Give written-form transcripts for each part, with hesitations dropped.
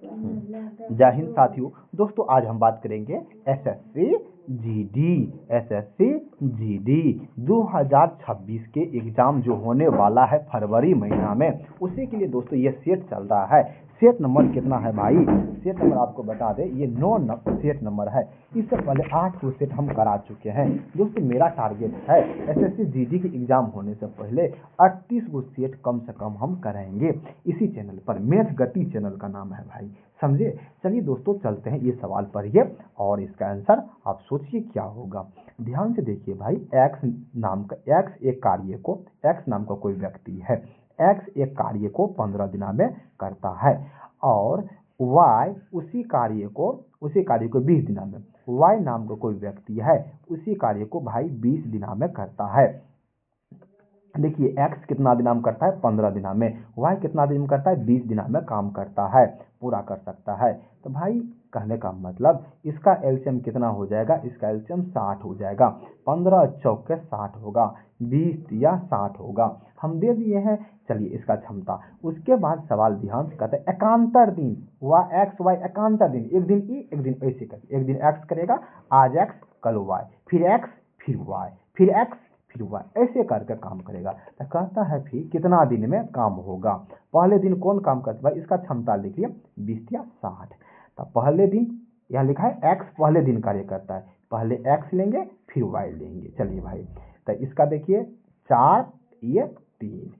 जय हिंद साथियों। दोस्तों आज हम बात करेंगे एसएससी जीडी 2026 के एग्जाम जो होने वाला है फरवरी महीना में, उसी के लिए दोस्तों ये सेट चल रहा है। सेट नंबर कितना है भाई? सेट नंबर आपको बता दें, ये 9 सेट नंबर है। इससे पहले 8 को सेट हम करा चुके हैं। दोस्तों मेरा टारगेट है एसएससी जीडी के एग्जाम होने से पहले 38 को सेट कम से कम हम कराएंगे इसी चैनल पर। मैथ गति चैनल का नाम है भाई, समझे। चलिए दोस्तों चलते हैं ये सवाल पढ़िए और इसका आंसर आप सोचिए क्या होगा। ध्यान से देखिए भाई, एक्स नाम का कोई व्यक्ति है। एक्स एक कार्य को 15 दिना में करता है और वाई उसी कार्य को 20 दिना में। वाई नाम का कोई व्यक्ति है, उसी कार्य को भाई 20 दिना में करता है। देखिए एक्स कितना दिना में करता है? 15 दिना में। वाई कितना दिन में करता है? 20 दिना में काम करता है, पूरा कर सकता है। तो भाई कहने का मतलब इसका एलसीएम कितना हो जाएगा? इसका एलसीएम 60 हो जाएगा। 15 चौके 60 होगा, 20 या 60 होगा, हम दे दिए हैं। चलिए इसका क्षमता। उसके बाद सवाल ध्यान से कहते हैं एकांतर दिन, वाई एक्स वाई एकांतर दिन, एक दिन ई एक दिन ऐसे कर, एक दिन एक्स करेगा, आज एक्स कल वाई, फिर एक्स फिर वाई, फिर एक्स फिर वाई, ऐसे करके काम करेगा। तो कहता है फिर कितना दिन में काम होगा। पहले दिन कौन काम करता है? इसका क्षमता लिखिए 20 या 60। तो पहले दिन यहाँ लिखा है एक्स पहले दिन कार्य करता है, पहले एक्स लेंगे फिर वाई लेंगे। चलिए भाई, तो इसका देखिए 4 1 3,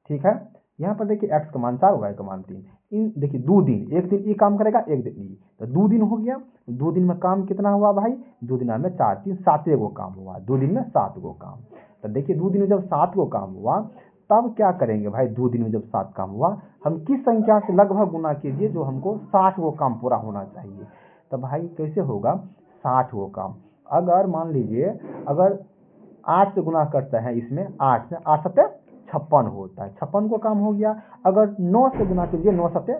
ठीक है। यहाँ पर देखिए एक्स का मान 4, वाई का मान 3। इन देखिए 2 दिन, एक दिन ई काम करेगा, एक दिन ई, तो 2 दिन हो गया। 2 दिन में काम कितना हुआ भाई? 2 दिन में 4 3 7 गो काम हुआ, 2 दिन में 7 गो काम। तो देखिए 2 दिन में जब 7 गो काम हुआ तब क्या करेंगे भाई? 2 दिन में जब 7 काम हुआ, हम किस संख्या से लगभग गुना कीजिए जो हमको 60 गो काम पूरा होना चाहिए। तो भाई कैसे होगा 60 गो काम? अगर मान लीजिए अगर 8 से गुना करते हैं, इसमें 8 से 8 सत्ते 56 होता है, 56 को काम हो गया। अगर 9 से गुना कीजिए, 9 सत्ते,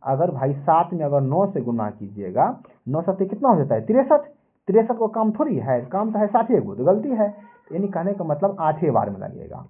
अगर भाई 7 में अगर 9 से गुना कीजिएगा, 9 सत्ते कितना हो जाता है? 63। 63 को काम थोड़ी है, काम तो है 60 गो, तो गलती है। यानी कहने का मतलब 8 बार में लगेगा।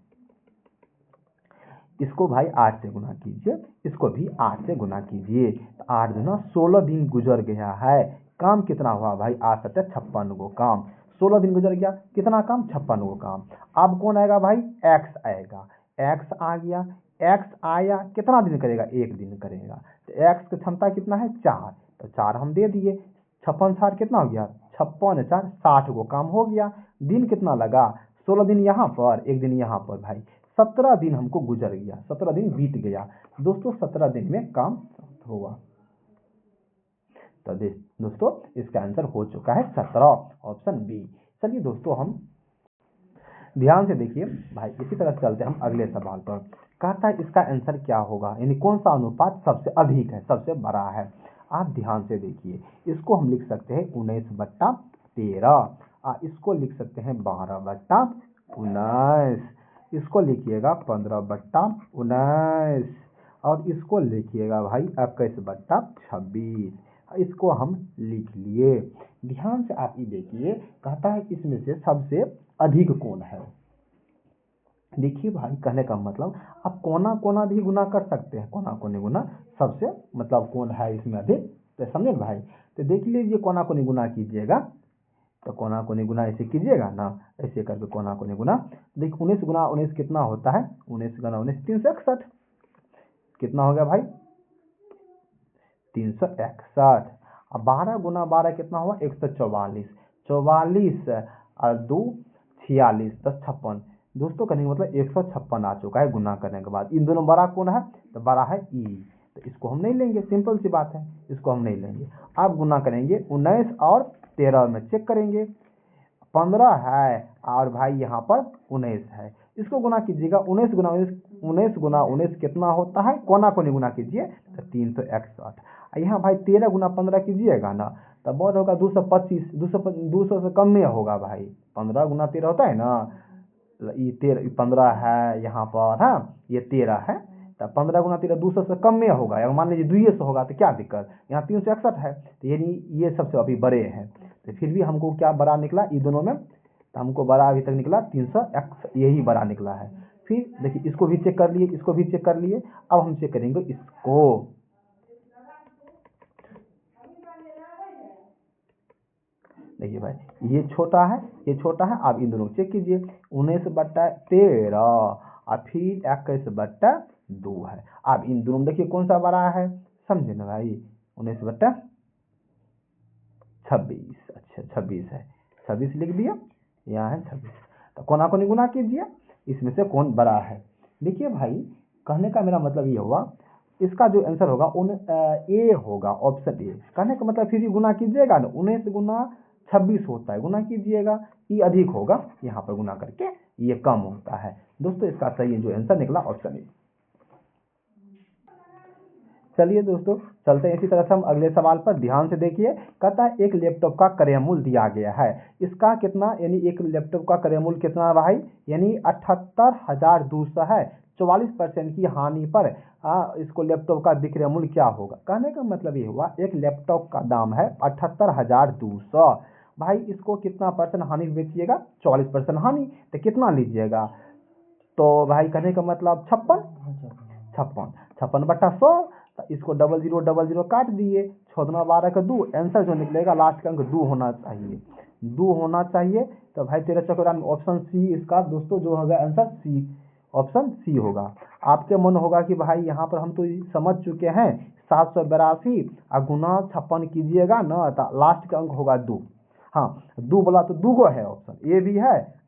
इसको भाई 8 से गुना कीजिए, इसको भी 8 से गुना कीजिए, तो 8 गुना 16 दिन गुजर गया है। काम कितना हुआ भाई? 8 सत्ते 56 गो काम। 16 दिन गुजर गया, कितना काम? 56 गो काम। अब कौन आएगा भाई? एक्स आएगा। एक्स आ गया, एक्स आया, कितना दिन करेगा? 1 दिन करेगा। तो एक्स की क्षमता कितना है? 4, तो 4 हम दे दिए। 56 4 कितना हो गया? 56 4 60 गो काम हो गया। दिन कितना लगा? 16 दिन यहाँ पर, 1 दिन यहाँ पर भाई, 17 दिन हमको गुजर गया, 17 दिन बीत गया। दोस्तों 17 दिन में काम हुआ। तो दोस्तों इसका आंसर हो चुका है 17, ऑप्शन बी। चलिए दोस्तों हम ध्यान से देखिए भाई, इसी तरह चलते हम अगले सवाल पर। कहता है इसका आंसर क्या होगा, यानी कौन सा अनुपात सबसे अधिक है, सबसे बड़ा है। आप ध्यान से देखिए, इसको हम लिख सकते हैं 19/13, इसको लिख सकते हैं 12/19, इसको लिखिएगा 15/19 और इसको लिखिएगा भाई 21/26। इसको हम लिख लिए। ध्यान से आप ये देखिए, कहता है इसमें से सबसे अधिक कौन है। देखिए भाई कहने का मतलब आप कोना कोना भी गुना कर सकते हैं, कोना कोने गुना सबसे मतलब कौन है इसमें अधिक, तो समझे भाई। तो देख लीजिए कोना कोने गुना कीजिएगा, तो कोना कोने गुना ऐसे कीजिएगा ना, ऐसे करके कोना कोने गुना। देखिए 19 गुना 19 कितना होता है? 19 गुना 19 361। कितना हो गया भाई? 361। अब 12 गुना 12 कितना हुआ? 144। 44 और 2 46, 10 56। दोस्तों कहने का मतलब 156 आ चुका है गुना करने के बाद। इन दोनों बड़ा कौन है? तो बड़ा है ई, तो इसको हम नहीं लेंगे, सिंपल सी बात है, इसको हम नहीं लेंगे। अब गुना करेंगे 19 और 13 में, चेक करेंगे 15 है और भाई यहाँ पर 19 है। इसको गुना कीजिएगा 19 गुना 19 कितना होता है? कोना कोनी गुना कीजिए तो 361। यहाँ भाई 13 गुना 15 कीजिएगा ना, तब बहुत होगा 225। 200 से कम में होगा भाई, 15 गुना 13 होता है ना, ये 15 है यहाँ पर, हाँ ये 13 है, तो 15 गुना 13 200 से कम में होगा। अगर मान लीजिए 200 होगा तो क्या दिक्कत, यहाँ 361 है, तो यानी ये सबसे अभी बड़े हैं। तो फिर भी हमको क्या बड़ा निकला इन दोनों में? तो हमको बड़ा अभी तक निकला 361, यही बड़ा निकला है। फिर देखिए इसको भी चेक कर लिए, इसको भी चेक कर लिए। अब हम चेक करेंगे इसको, और ये छोटा है, ये छोटा है। आप इन दोनों को चेक कीजिए, 19/13 और फिर 21/2 है। आप इन दोनों में देखिए कौन सा बड़ा है, समझे ना भाई, 19/26। अच्छा 26 है, 26 लिख दिया, यहाँ है 26। तो कोना को गुना कीजिए, इसमें से कौन बड़ा है। देखिए भाई, कहने का मेरा मतलब ये हुआ, इसका जो आंसर होगा ए होगा, ऑप्शन ए। कहने का मतलब फिर गुना कीजिएगा ना, 19 गुना 26 होता है, गुना कीजिएगा, ये अधिक होगा, यहाँ पर गुना करके ये कम होता है। दोस्तों इसका सही जो आंसर निकला ऑप्शन ए। चलिए दोस्तों चलते हैं इसी तरह से हम अगले सवाल पर, ध्यान से देखिए। कहता है एक लैपटॉप का क्रय मूल्य दिया गया है, इसका कितना, यानी एक लैपटॉप का क्रय मूल्य कितना है भाई, यानी 78,200 है। 44% की हानि पर इसको लैपटॉप का विक्रय मूल्य क्या होगा। कहने का मतलब ये हुआ, एक लैपटॉप का दाम है 78,200, भाई इसको कितना परसेंट हानि बेचिएगा, 44% हानि, तो कितना लीजिएगा। तो भाई कहने का मतलब 56/100। इसको 0000 काट दिए, 6×12 का 2, आंसर जो निकलेगा लास्ट का अंक 2 होना चाहिए, 2 होना चाहिए। तो भाई 13 में ऑप्शन सी इसका दोस्तों जो होगा आंसर सी, ऑप्शन सी होगा। आपके मन होगा कि भाई यहाँ पर हम तो समझ चुके हैं, 782 और गुना 56 कीजिएगा ना, तो लास्ट का अंक होगा 2। हाँ 2 बोला तो 2 गो है, ऑप्शन ए भी है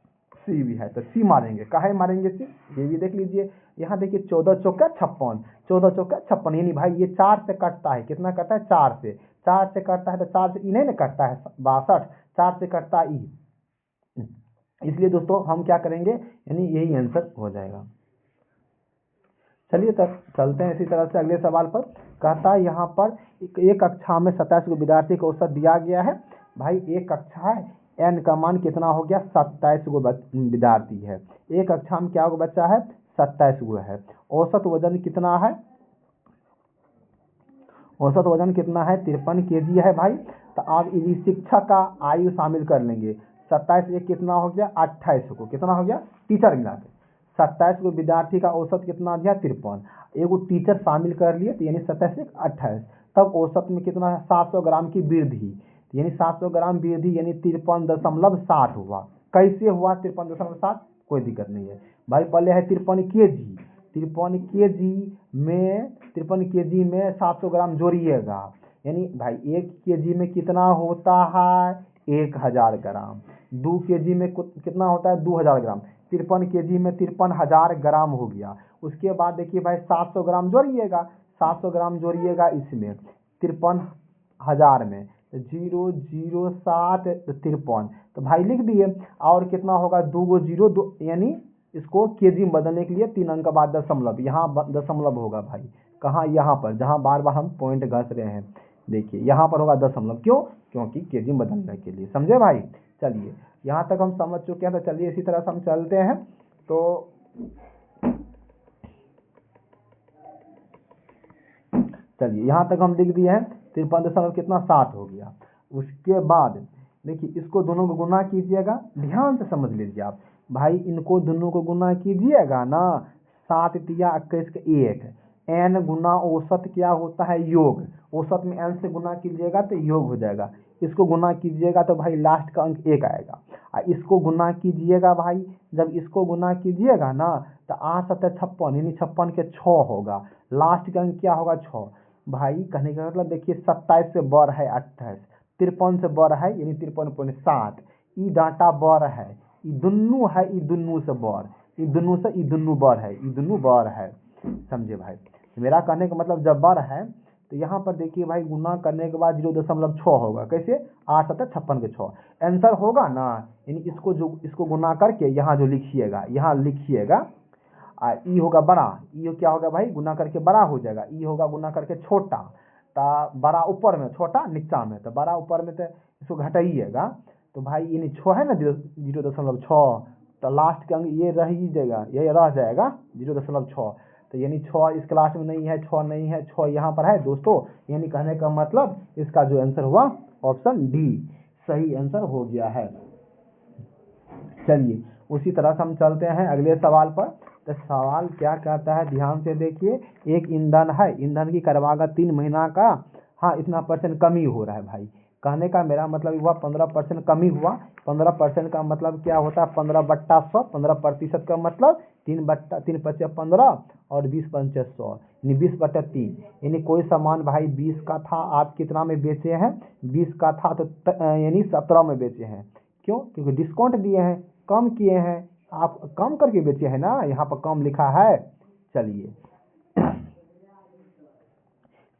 सी भी है, तो सी मारेंगे, काहे मारेंगे सी, ये भी देख लीजिए। यहाँ देखिए 14 चौका 56, 14 चौका 56, यानी भाई ये 4 से कटता है, कितना कटता है 4 से, 4 से कटता है, तो 4 से ई नहीं ना कटता है 62, 4 से कटता है ई, इसलिए दोस्तों हम क्या करेंगे, यानी यही आंसर हो जाएगा। चलिए तब चलते हैं इसी तरह से अगले सवाल पर। कहता है यहाँ पर एक कक्षा में 27 को विद्यार्थी का औसत दिया गया है। भाई एक कक्षा है, एन का मान कितना हो गया, 27 गो विद्यार्थी है। एक कक्षा में क्या गो बच्चा है, 27 गो है। औसत वजन कितना है, औसत वजन कितना है, 53 kg है भाई। तो आप यदि शिक्षक का आयु शामिल कर लेंगे, 27 एक कितना हो गया 28 को, कितना हो गया टीचर मिला के, 27 को विद्यार्थी का औसत कितना दिया 53, एगो टीचर शामिल कर लिए, तो यानी 27 एक 28, तब औसत में कितना है 700 ग्राम की वृद्धि, यानी 700 ग्राम वृद्धि यानी 53.60 हुआ। कैसे हुआ 53.60, कोई दिक्कत नहीं है भाई। पहले है 53 kg, 53 kg में 700 ग्राम जोड़िएगा, यानी भाई 1 kg में कितना होता है 1000 ग्राम, 2 kg में कितना होता है 2000 ग्राम, 53 kg में 53,000 ग्राम हो गया। उसके बाद देखिए भाई 700 ग्राम जोड़िएगा, 700 ग्राम जोड़िएगा इसमें 53,000 में, 007 53, तो भाई लिख दिए। और कितना होगा 2 गो 0 2, यानी इसको केजी में बदलने के लिए 3 अंक के बाद दशमलव, यहाँ दशमलव होगा भाई, कहाँ यहाँ पर, जहाँ बार बार हम पॉइंट घस रहे हैं, देखिए यहाँ पर होगा दशमलव, क्यों, क्योंकि केजी में बदलने के लिए, समझे भाई। चलिए यहाँ तक हम समझ चुके हैं, तो चलिए इसी तरह से हम चलते हैं। तो चलिए यहाँ तक हम लिख दिए हैं, 53 कितना 60 हो गया। उसके बाद देखिए इसको दोनों को गुना कीजिएगा, ध्यान से समझ लीजिए आप भाई, इनको दोनों को गुना कीजिएगा ना, 7 तिया 21 के 1, एन गुना औसत क्या होता है योग, औसत में एन से गुना कीजिएगा तो योग हो जाएगा, इसको गुना कीजिएगा तो भाई लास्ट का अंक 1 आएगा, और इसको गुना कीजिएगा भाई, जब इसको गुना कीजिएगा ना तो 8 7 56, यानी 56 के 6 होगा, लास्ट का अंक क्या होगा 6। भाई कहने का मतलब देखिए 27 से बड़ है 28, 53 से बड़ है यानी 53.7, ई डाटा बड़ है, ई दुन्नू है, ई दुन्नू से बड़, ई दुन्नू से ई दुन्नू बड़ है, ई दुन्नू बड़ है, समझे भाई। मेरा कहने का मतलब जब बड़ है तो यहाँ पर देखिए भाई गुना करने के बाद 0.6 होगा, कैसे 8 7 56 के 6 आंसर होगा ना, यानी इसको गुना करके यहाँ जो लिखिएगा, यहाँ लिखिएगा ई होगा बड़ा, ई क्या होगा भाई गुना करके बड़ा हो जाएगा, ई होगा गुना करके छोटा, तो बड़ा ऊपर में छोटा नीचा में, तो बड़ा ऊपर में तो इसको घटाइएगा, तो भाई यानी 6 है ना 0.6, तो लास्ट का अंक ये रह ही जाएगा, ये रह जाएगा 0.6, तो यानी 6 इस क्लास में नहीं है, 6 नहीं है, 6 यहाँ पर है दोस्तों, यानी कहने का मतलब इसका जो आंसर हुआ ऑप्शन डी सही आंसर हो गया है। चलिए उसी तरह से हम चलते हैं अगले सवाल पर। तो सवाल क्या कहता है, ध्यान से देखिए। एक ईंधन है, ईंधन की क्रमागत 3 महीना का हाँ इतना % कमी हो रहा है भाई, कहने का मेरा मतलब हुआ 15% कम ही हुआ। 15% का मतलब क्या होता है? 15/100। 15% का मतलब 3/3 और 20/100 यानी 20/3। यानी कोई सामान भाई 20 का था, आप कितना में बेचे हैं? 20 का था तो यानी 17 में बेचे हैं। क्यों? क्योंकि डिस्काउंट दिए हैं, कम किए हैं, आप कम करके बेचे हैं ना, यहाँ पर कम लिखा है। चलिए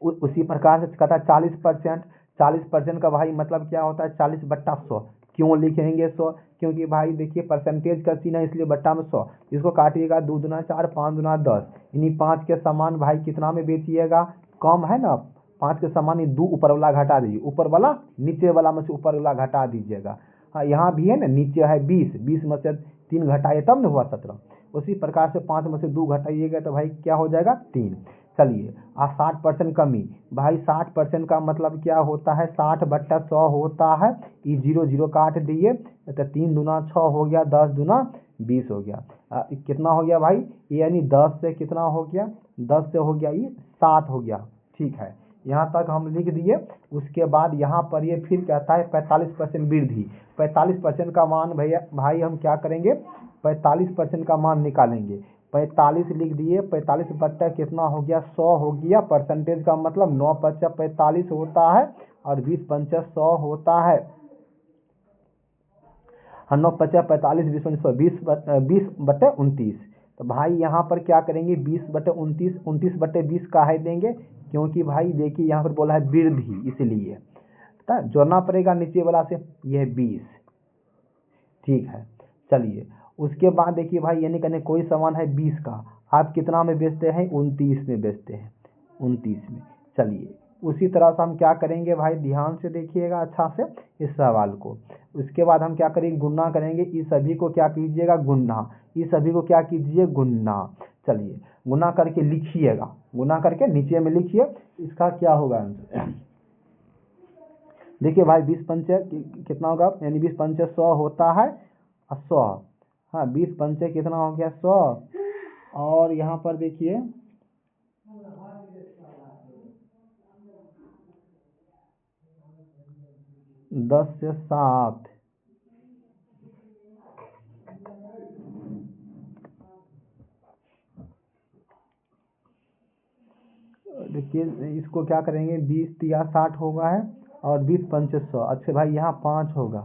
उसी प्रकार से कहता है 40%। 40% का भाई मतलब क्या होता है? 40/100। क्यों लिखेंगे 100? क्योंकि भाई देखिए परसेंटेज का सीन है, इसलिए बट्टा में 100। इसको काटिएगा 2 दूना 4, 5 दूना 10, यानी 5 के सामान भाई कितना में बेचिएगा? कम है ना, 5 के सामान ही 2 ऊपर वाला घटा दीजिए, ऊपर वाला नीचे वाला में से ऊपर वाला घटा दीजिएगा। हाँ यहाँ भी है ना, नीचे है 20, 20 में से 3 घटाइए तब न हुआ 17। उसी प्रकार से 5 में से 2 घटाइएगा तो भाई क्या हो जाएगा? 3। चलिए 60% कमी। भाई 60% का मतलब क्या होता है? 60/100 होता है। ये 0 0 काट दिए तो 3 दूना 6 हो गया, 10 दूना 20 हो गया। कितना हो गया भाई? यानी 10 से कितना हो गया? 10 से हो गया ये 7 हो गया। ठीक है, यहाँ तक हम लिख दिए। उसके बाद यहाँ पर ये फिर कहता है 45% वृद्धि। 45% का मान भैया भाई हम क्या करेंगे? 45% का मान निकालेंगे। 45 लिख दिए, 45 बट्टा कितना हो गया? 100 हो गया। परसेंटेज का मतलब 9×5=45 होता है और 20×5=100 होता है। 9×5=45, 20/29। तो भाई यहाँ पर क्या करेंगे? 20/29, 29/20 काहे देंगे? क्योंकि भाई देखिए यहाँ पर बोला है वृद्धि, इसलिए जोड़ना पड़ेगा नीचे वाला से, यह 20। ठीक है, चलिए उसके बाद देखिए भाई यानी कहने कोई सामान है 20 का, आप कितना में बेचते हैं? 29 में बेचते हैं, 29 में। चलिए उसी तरह से हम क्या करेंगे भाई? ध्यान से देखिएगा अच्छा से इस सवाल को। उसके बाद हम क्या करेंगे? गुणा करेंगे। इस सभी को क्या कीजिएगा? गुणा। इस सभी को क्या कीजिए? गुणा। चलिए गुणा करके लिखिएगा, गुणा करके नीचे में लिखिए, इसका क्या होगा आंसर? देखिए भाई 20×5 कितना होगा? यानी 20×5=100 होता है, 100। हाँ 20×5 कितना हो गया? 100। और यहाँ पर देखिए 10 से 7। देखिए इसको क्या करेंगे? 20×3=60 होगा है और 20×5=100। अच्छा भाई यहाँ 5 होगा।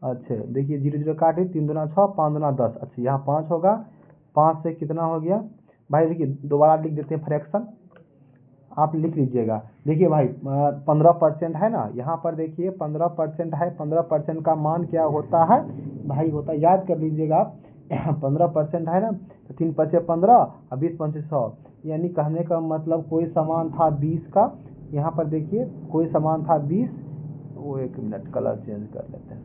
अच्छा देखिए 0 0 काटे, 3 दूना 6, 5 दूना 10। अच्छा यहाँ 5 होगा। 5 से कितना हो गया भाई? देखिए दोबारा लिख देते हैं फ्रैक्शन, आप लिख लीजिएगा। देखिए भाई 15% है ना, यहाँ पर देखिए 15% है। 15% का मान क्या होता है भाई? होता है, याद कर लीजिएगा आप 15% है ना, तो 3×5=15 और 20×5=100। यानी कहने का मतलब कोई सामान था 20 का, यहाँ पर देखिए कोई सामान था 20। वो 1 मिनट कलर चेंज कर लेते हैं।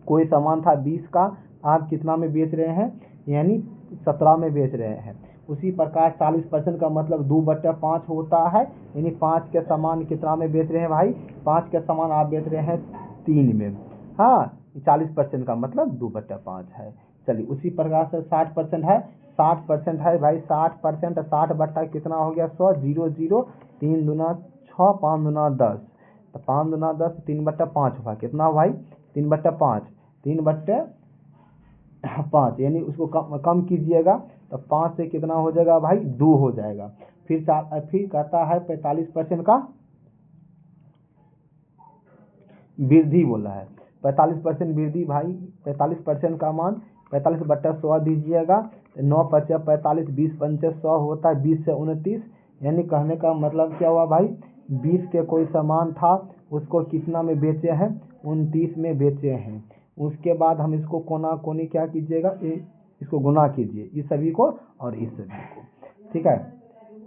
कोई सामान था 20 का, आप कितना में बेच रहे हैं? यानी 17 में बेच रहे हैं। उसी प्रकार 40% का मतलब 2/5 होता है, यानी 5 के सामान कितना में बेच रहे हैं भाई? 5 के सामान आप बेच रहे हैं 3 में। हाँ 40% का मतलब 2/5 है। चलिए उसी प्रकार से 60% है। 60% है भाई, 60%, 60 बट्टा कितना हो गया? 100। 0 0, 3 दूना 6, 5 दूना 10। तो 5 दूना 10, 3/5 हुआ। कितना भाई? 3/5। 3/5 यानी उसको कम कीजिएगा तो 5 से कितना हो जाएगा भाई? 2 हो जाएगा। फिर कहता है 45% का वृद्धि बोला है। 45% वृद्धि भाई, 45% का मान 45/100 दीजिएगा। 9×5=45, 20×5=100 होता है, 20 से 29। यानी कहने का मतलब क्या हुआ भाई? 20 के कोई सामान था, उसको कितना में बेचे हैं? 29 में बेचे हैं। उसके बाद हम इसको कोना कोनी क्या कीजिएगा? इसको गुना कीजिए, इस सभी को और इस सभी को। ठीक है,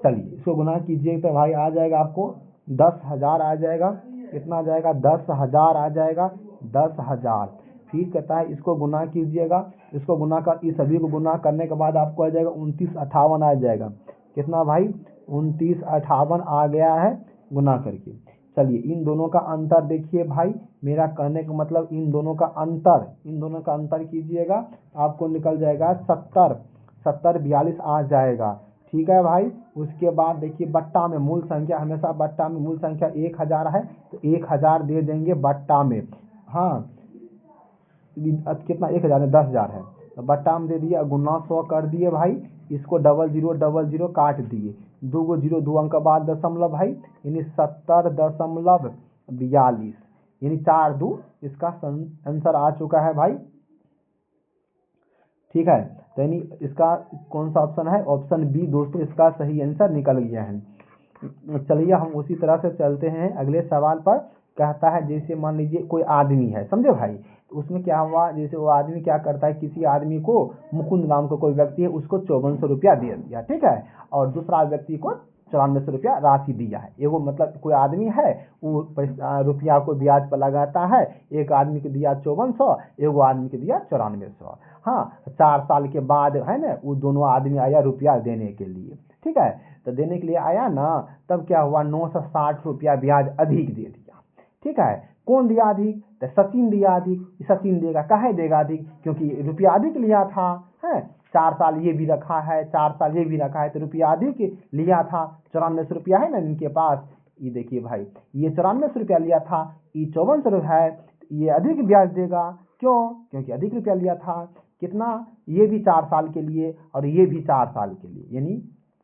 चलिए इसको गुना कीजिए तो भाई आ जाएगा आपको 10,000 आ जाएगा। कितना आ जाएगा? 10,000 आ जाएगा, 10,000। फिर कहता है इसको गुना कीजिएगा, इसको गुना कर, इस सभी को गुना करने के बाद आपको आ जाएगा 2958 आ जाएगा। कितना भाई? 2958 आ गया है गुना करके। चलिए इन दोनों का अंतर देखिए भाई, मेरा कहने का मतलब इन दोनों का अंतर कीजिएगा, आपको निकल जाएगा 70 42 आ जाएगा। ठीक है भाई। उसके बाद देखिए बट्टा में मूल संख्या, हमेशा बट्टा में मूल संख्या 1000 है तो 1000 दे देंगे बट्टा में। हाँ कितना 1000 है, 10,000 है तो बट्टा में दे दिया, गुना 100 कर दिए भाई। इसको 0000 काट दिए, 2 को 0 2 अंक के बाद दशमलव भाई, यानी 70.42, यानी 4 2 इसका आंसर आ चुका है भाई। ठीक है, तो यानी इसका कौन सा ऑप्शन है, ऑप्शन बी दोस्तों इसका सही आंसर निकल गया है। चलिए हम उसी तरह से चलते हैं अगले सवाल पर। कहता है जैसे मान लीजिए कोई आदमी है, समझे भाई, तो उसमें क्या हुआ, जैसे वो आदमी क्या करता है, किसी आदमी को मुकुंद नाम का कोई व्यक्ति है, उसको 5400 रुपया दे दिया, ठीक है, और दूसरा व्यक्ति को 9400 रुपया राशि दिया है। एगो मतलब कोई आदमी है वो रुपया को ब्याज पर लगाता है, एक आदमी को दिया 5400, एगो आदमी को दिया 9400। हाँ 4 साल के बाद है ना वो दोनों आदमी आया रुपया देने के लिए, ठीक है, तो देने के लिए आया ना, तब क्या हुआ 960 रुपया ब्याज अधिक दे दिया। ठीक है, कौन दिया अधिक, तो सचिन दिया अधिक। सचिन देगा, काहे देगा अधिक, क्योंकि रुपया अधिक लिया था, है 4 साल ये भी रखा है, 4 साल ये भी रखा है, तो रुपया अधिक लिया था। 9400 रुपया है ना इनके पास, ये देखिए भाई ये 9400 रुपया लिया था, ये 5400 है, ये अधिक ब्याज देगा। क्यों, क्योंकि अधिक रुपया लिया था। कितना, ये भी 4 साल के लिए और ये भी 4 साल के लिए, यानी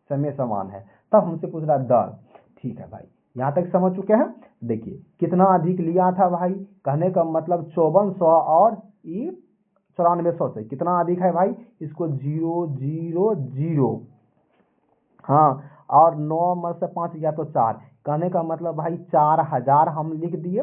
समय समान है। तब हमसे पूछ रहा दर। ठीक है भाई, यहाँ तक समझ चुके हैं। देखिए कितना अधिक लिया था भाई, कहने का मतलब 5400 और ये 9400 से कितना अधिक है भाई, इसको 000, हाँ, और 9 में से 5 गया तो 4, कहने का मतलब भाई 4000 हम लिख दिए।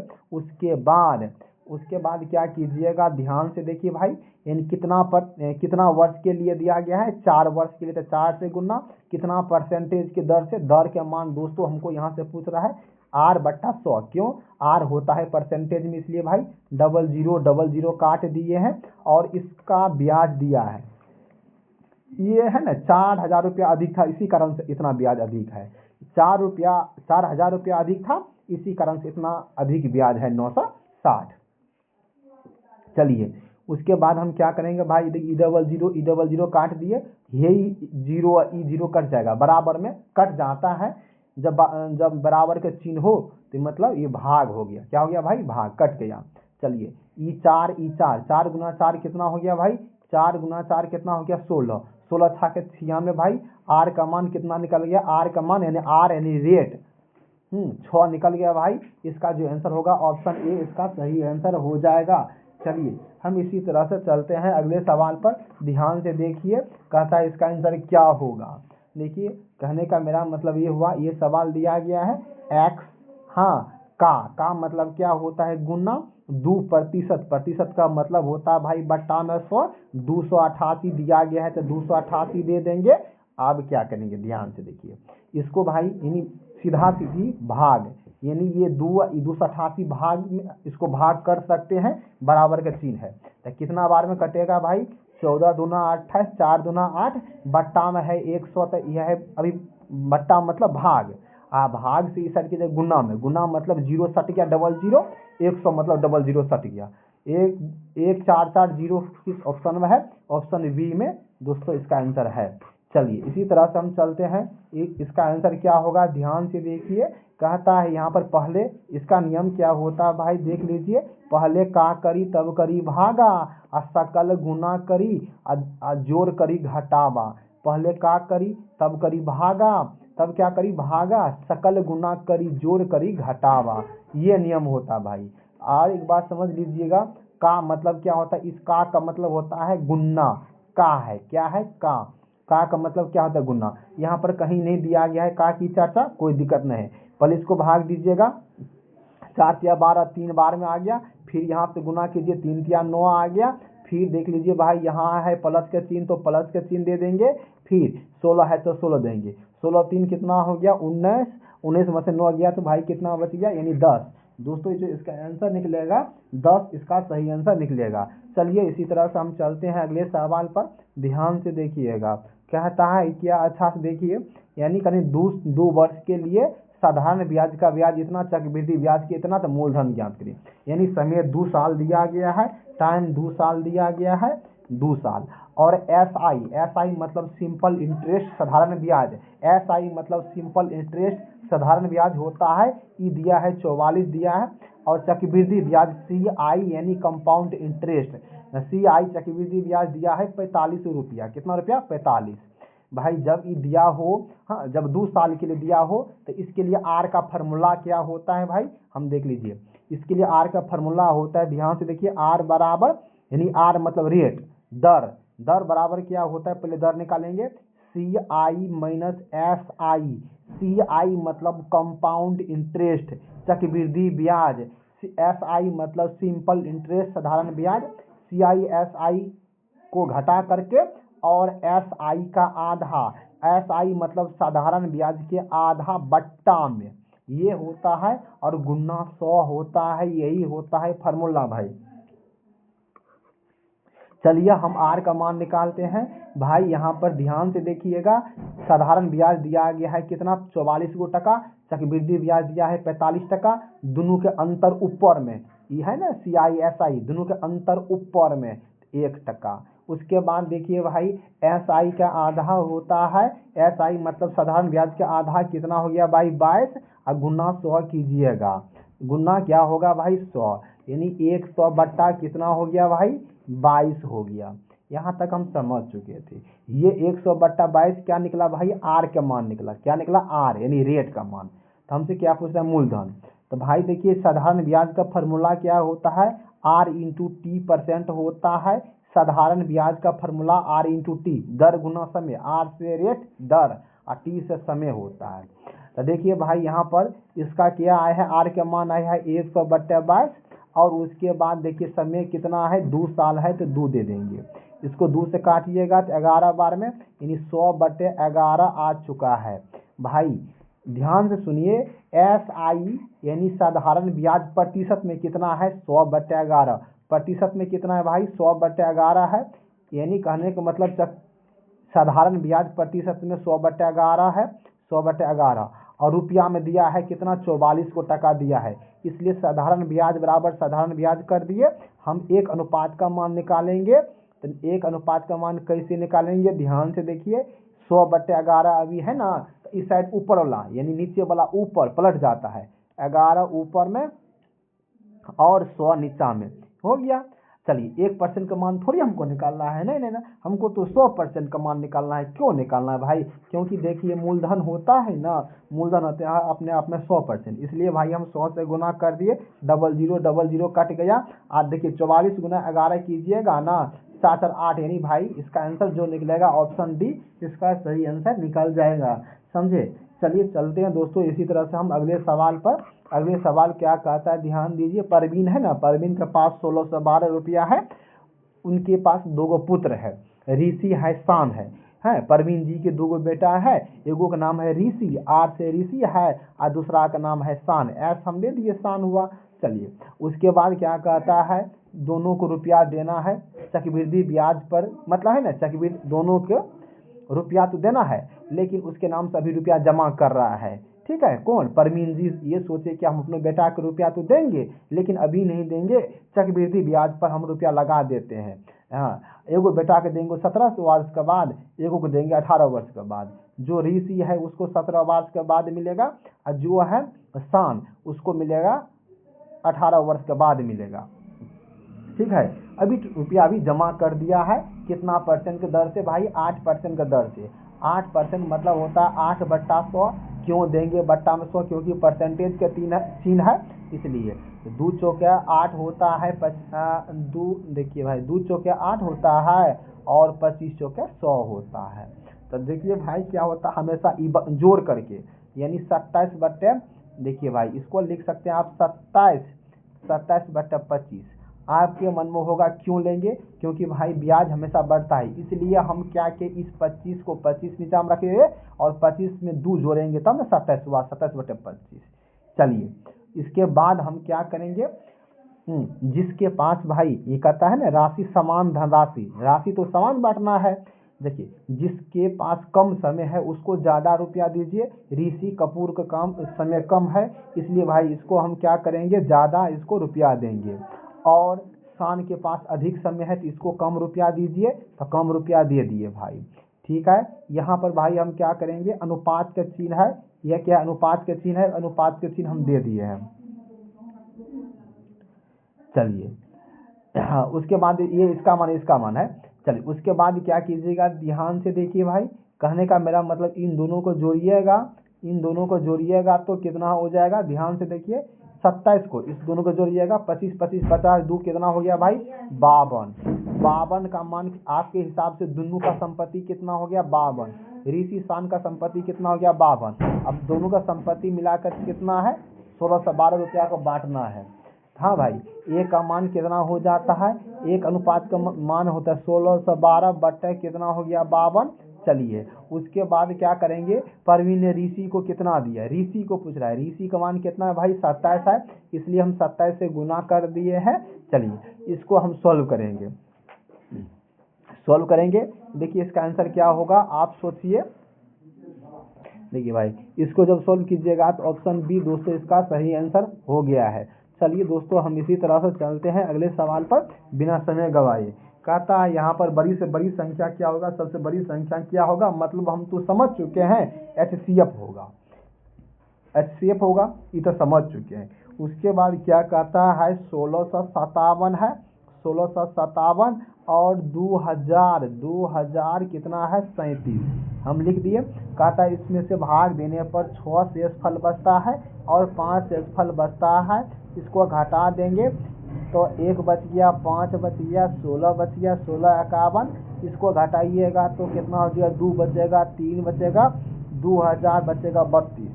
उसके बाद क्या कीजिएगा, ध्यान से देखिए भाई, यानी कितना वर्ष के लिए दिया गया है, 4 वर्ष के लिए, तो 4 से गुना, कितना परसेंटेज के दर से, दर के मान दोस्तों हमको यहाँ से पूछ रहा है R/100। क्यों, R होता है परसेंटेज में, इसलिए भाई 0000 काट दिए हैं, और इसका ब्याज दिया है, ये है ना 4000 रुपया अधिक था, इसी कारण से इतना ब्याज अधिक है। 4000 रुपया अधिक था, इसी कारण से इतना अधिक ब्याज है 960। चलिए उसके बाद हम क्या करेंगे भाई, E00 काट दिए, यही 0 और E0 कट जाएगा, बराबर में कट जाता है। जब बराबर के चिन्ह हो तो मतलब ये भाग हो गया, क्या हो गया भाई, भाग, कट गया। चलिए E4 4 गुना 4 कितना हो गया भाई, 4 गुना 4 कितना हो गया 16, 16 छा के 96 भाई। R का मान कितना निकल गया, R का मान यानी R यानी रेट 6 निकल गया भाई। इसका जो आंसर होगा ऑप्शन ए इसका सही आंसर हो जाएगा। चलिए हम इसी तरह से चलते हैं अगले सवाल पर, ध्यान से देखिए, कहता है इसका आंसर क्या होगा। देखिए कहने का मेरा मतलब ये हुआ, ये सवाल दिया गया है x, हाँ का मतलब क्या होता है, गुना 2%, प्रतिशत का मतलब होता है भाई बट्टा में 100, 288 दिया गया है तो 288 दे देंगे। अब क्या करेंगे, ध्यान से देखिए, इसको भाई यानी सीधा सीधी भाग, यानी ये 288 भाग में इसको भाग कर सकते हैं, बराबर का चिन्ह है, तो कितना बार में कटेगा भाई, 14 दूना 28, 4 दूना 8, बट्टा में है 100, तो यह है अभी बट्टा मतलब भाग, भाग से इस साइड की गुना में, गुना मतलब 0 सट गया, 00, 100 मतलब 00 सट गया, 1440 किस ऑप्शन में है, ऑप्शन बी में दोस्तों इसका आंसर है। चलिए इसी तरह से हम चलते हैं, इसका आंसर क्या होगा, ध्यान से देखिए, कहता है यहाँ पर पहले इसका नियम क्या होता है भाई, देख लीजिए, पहले का करी तब करी भागा, सकल गुना करी जोड़ करी घटावा। पहले का करी तब करी भागा, तब क्या करी भागा, सकल गुना करी जोड़ करी घटावा, ये नियम होता भाई। और एक बात समझ लीजिएगा, का मतलब क्या होता है, इस का मतलब होता है गुन्ना, का है क्या है, का मतलब क्या होता है गुना। यहाँ पर कहीं नहीं दिया गया है का की चर्चा, कोई दिक्कत नहीं है, पहले इसको भाग दीजिएगा, 4 या 12 3 बार में आ गया, फिर यहाँ से गुना कीजिए, 3 या 9 आ गया, फिर देख लीजिए भाई यहाँ है प्लस के चिन्ह तो प्लस के चिन्ह दे देंगे, फिर 16 है तो 16 देंगे, 16 3 कितना हो गया 19, 19 में से 9 गया तो भाई कितना बच गया, यानी 10। दोस्तों जो इसका आंसर निकलेगा 10 इसका सही आंसर निकलेगा। चलिए इसी तरह से हम चलते हैं अगले सवाल पर, ध्यान से देखिएगा, कहता है क्या, अच्छा से देखिए, यानी करीब 2 वर्ष के लिए साधारण ब्याज का ब्याज इतना, चक्रवृद्धि ब्याज की इतना, तो मूलधन ज्ञात करिए। यानी समय 2 साल दिया गया है, टाइम 2 साल दिया गया है, 2 साल। और SI, SI मतलब सिंपल इंटरेस्ट साधारण ब्याज, SI मतलब सिंपल इंटरेस्ट साधारण ब्याज होता है। ई दिया है 44 दिया है। और चक्रवृद्धि ब्याज CI यानी कंपाउंड इंटरेस्ट, CI चक्रवृद्धि ब्याज दिया है 45 रुपया। कितना रुपया? 45। भाई जब ये दिया हो, हाँ, जब 2 साल के लिए दिया हो तो इसके लिए R का फार्मूला क्या होता है भाई, हम देख लीजिए। इसके लिए R का फार्मूला होता है, ध्यान से देखिए, R बराबर, यानी R मतलब रेट, दर, दर बराबर क्या होता है, पहले दर निकालेंगे, CI माइनस SI। CI मतलब कंपाउंड इंटरेस्ट चक्रवृद्धि ब्याज, SI मतलब सिंपल इंटरेस्ट साधारण ब्याज। CI SI को घटा करके और SI का आधा, SI मतलब साधारण ब्याज के आधा बट्टा में, ये होता है, और गुना 100 होता है। यही होता है फार्मूला भाई। चलिए हम R का मान निकालते हैं भाई। यहाँ पर ध्यान से देखिएगा, साधारण ब्याज दिया गया है कितना, 44 टका, चक्रवृद्धि ब्याज दिया है 45 टका, दोनों के अंतर ऊपर में, ये है ना CI SI, दोनों के अंतर ऊपर में 1 टका। उसके बाद देखिए भाई, SI का आधा होता है, SI मतलब साधारण ब्याज के आधा कितना हो गया भाई, 22, और गुना 100 कीजिएगा, गुना क्या होगा भाई, 100, यानी 100 बट्टा कितना हो गया भाई, 22 हो गया। यहाँ तक हम समझ चुके थे। ये 100 बट्टा 22 क्या निकला भाई, R का मान निकला। क्या निकला? R, यानी रेट का मान। तो हमसे क्या पूछ रहा है, मूलधन। तो भाई देखिए, साधारण ब्याज का फार्मूला क्या होता है, R इंटू T% होता है। साधारण ब्याज का फार्मूला R इंटू टी, दर गुना समय, R से रेट दर और T से समय होता है। तो देखिए भाई, यहाँ पर इसका क्या आया है, R का मान आया है 100 बट्टा 22, और उसके बाद देखिए समय कितना है, 2 साल है, तो 2 दे देंगे। इसको 2 से काटिएगा तो 11 बार में, यानी 100 बटे 11 आ चुका है भाई। ध्यान से सुनिए, SI यानी साधारण ब्याज प्रतिशत में कितना है, 100 बटे 11, प्रतिशत में कितना है भाई, 100 बटे 11 है। यानी कहने का मतलब साधारण ब्याज प्रतिशत में 100 बटे 11 है, 100 बटे 11, और रुपया में दिया है कितना, 44 टका दिया है। इसलिए साधारण ब्याज बराबर साधारण ब्याज कर दिए। हम 1 अनुपात का मान निकालेंगे। तो 1 अनुपात का मान कैसे निकालेंगे, ध्यान से देखिए, 100 बटे 11 अभी है ना, तो इस साइड ऊपर वाला, यानी नीचे वाला ऊपर पलट जाता है, 11 ऊपर में और 100 नीचा में, हो गया। चलिए 1% का मान थोड़ी हमको निकालना है, नहीं नहीं ना, हमको तो 100% का मान निकालना है। क्यों निकालना है भाई, क्योंकि देखिए मूलधन होता है ना, मूलधन होता है अपने आप में 100%, इसलिए भाई हम 100 से गुना कर दिए, 0000 कट गया। आज देखिए 44 गुना 11 कीजिएगा ना, 7 और 8, यानी भाई इसका आंसर जो निकलेगा ऑप्शन डी, इसका सही आंसर निकल जाएगा, समझे। चलिए चलते हैं दोस्तों, इसी तरह से हम अगले सवाल पर। अगले सवाल क्या कहता है, ध्यान दीजिए। परवीन है ना, परवीन के पास 1612 रुपया है। उनके पास 2 पुत्र है, ऋषि है, शान है। परवीन जी के 2 बेटा है, एगो का नाम है ऋषि, R से ऋषि है, और दूसरा का नाम है शान, S हम दे दिए, शान हुआ। चलिए उसके बाद क्या कहता है, दोनों को रुपया देना है चक्रवृद्धि ब्याज पर, मतलब है ना, चक्रवृद्धि दोनों के रुपया तो देना है, लेकिन उसके नाम से अभी रुपया जमा कर रहा है। ठीक है, कौन, परवीन जी ये सोचे कि हम अपने बेटा को रुपया तो देंगे, लेकिन अभी नहीं देंगे, चक्रवृद्धि ब्याज पर हम रुपया लगा देते हैं। हाँ, एगो बेटा के देंगे 17 वर्ष के बाद, एगो को देंगे 18 वर्ष के बाद। जो ऋषि है उसको 17 वर्ष के बाद मिलेगा, और जो है शान उसको मिलेगा 18 वर्ष के बाद मिलेगा। ठीक है, अभी रुपया अभी जमा कर दिया है, कितना परसेंट के दर से भाई, 8% के दर से। 8% मतलब होता है 8 बट्टा 100। क्यों देंगे बट्टा में 100, क्योंकि परसेंटेज के 3 चिन्ह है, इसलिए। 2 चौके 8 होता है, देखिए भाई 2 चौके 8 होता है, और 25 चौके 100 होता है। तो देखिए भाई क्या होता है, हमेशा जोड़ करके, यानी 27 बट्टे, देखिए भाई इसको लिख सकते हैं आप 27 बट्टा 25। आपके मन में होगा क्यों लेंगे, क्योंकि भाई ब्याज हमेशा बढ़ता है, इसलिए हम क्या के इस 25 को 25 नीचा में रखेंगे, और 25 में 2 जोड़ेंगे तब ना 27 हुआ, 27 बटे 25। चलिए इसके बाद हम क्या करेंगे, जिसके पास भाई ये कहता है ना, राशि समान धनराशि, राशि तो समान बांटना है। देखिए जिसके पास कम समय है उसको ज़्यादा रुपया दीजिए। ऋषि कपूर का काम समय कम है, इसलिए भाई इसको हम क्या करेंगे, ज़्यादा इसको रुपया देंगे। और शान के पास अधिक समय है तो इसको कम रुपया दीजिए, तो कम रुपया दे दिए भाई। ठीक है, यहाँ पर भाई हम क्या करेंगे, अनुपात का चिन्ह है, यह क्या अनुपात का चिन्ह है, अनुपात के चिन्ह हम दे दिए हैं। चलिए हाँ, उसके बाद ये इसका मान है। चलिए उसके बाद क्या कीजिएगा, ध्यान से देखिए भाई, कहने का मेरा मतलब इन दोनों को जोड़िएगा, इन दोनों को जोड़िएगा तो कितना हो जाएगा, ध्यान से देखिए, 27 को इस दोनों को जोड़िएगा, 25 25 50 2 कितना हो गया भाई 52। 52 का मान आपके हिसाब से दोनों का संपत्ति कितना हो गया 52, ऋषि शान का संपत्ति कितना हो गया 52। अब दोनों का संपत्ति मिलाकर कितना है 1612 रुपया को बांटना है। हाँ भाई, एक का मान कितना हो जाता है, एक अनुपात का मान होता है 1612 बट्टे कितना हो गया 52। चलिए उसके बाद क्या करेंगे, परवीन ने ऋषि को कितना दिया, ऋषि को पूछ रहा है, ऋषि का मान कितना है भाई 27 है, इसलिए हम 27 से गुना कर दिए हैं। चलिए इसको हम सॉल्व करेंगे, देखिए इसका आंसर क्या होगा आप सोचिए। देखिए भाई, इसको जब सॉल्व कीजिएगा तो ऑप्शन बी दोस्तों इसका सही आंसर हो गया है। चलिए दोस्तों हम इसी तरह से चलते हैं अगले सवाल पर बिना समय गवाए। कहता है यहाँ पर बड़ी से बड़ी संख्या क्या होगा, सबसे बड़ी संख्या क्या होगा, मतलब हम तो समझ चुके हैं HCF होगा, HCF होगा, ये तो समझ चुके हैं। उसके बाद क्या कहता है 1657 है, 1657 और 2000 कितना है 37, हम लिख दिए। कहता है इसमें से भाग देने पर 6 शेषफल बचता है और 5 शेषफल बचता है, इसको घटा देंगे तो 1 बच गया, 5 बच गया, 16 बच गया, 16 51, इसको घटाइएगा तो कितना हो गया 2 बचेगा, 3 बचेगा, 2000 बचेगा 32।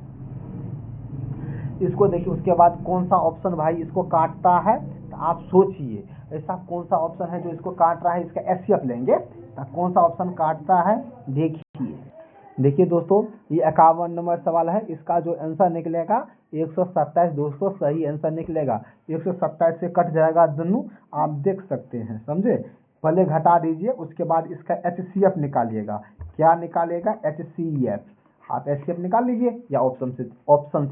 इसको देखिए उसके बाद कौन सा ऑप्शन भाई इसको काटता है, तो आप सोचिए ऐसा कौन सा ऑप्शन है जो इसको काट रहा है, इसका HCF लेंगे तो कौन सा ऑप्शन काटता है। देखिए दोस्तों ये 51 नंबर सवाल है, इसका जो आंसर निकलेगा 127 दोस्तों सही आंसर निकलेगा। 127 से कट जाएगा दोनों, आप देख सकते हैं, समझे। पहले घटा दीजिए, उसके बाद इसका HCF निकालिएगा। क्या निकालेगा HCF, आप HCF निकाल लीजिए या ऑप्शन से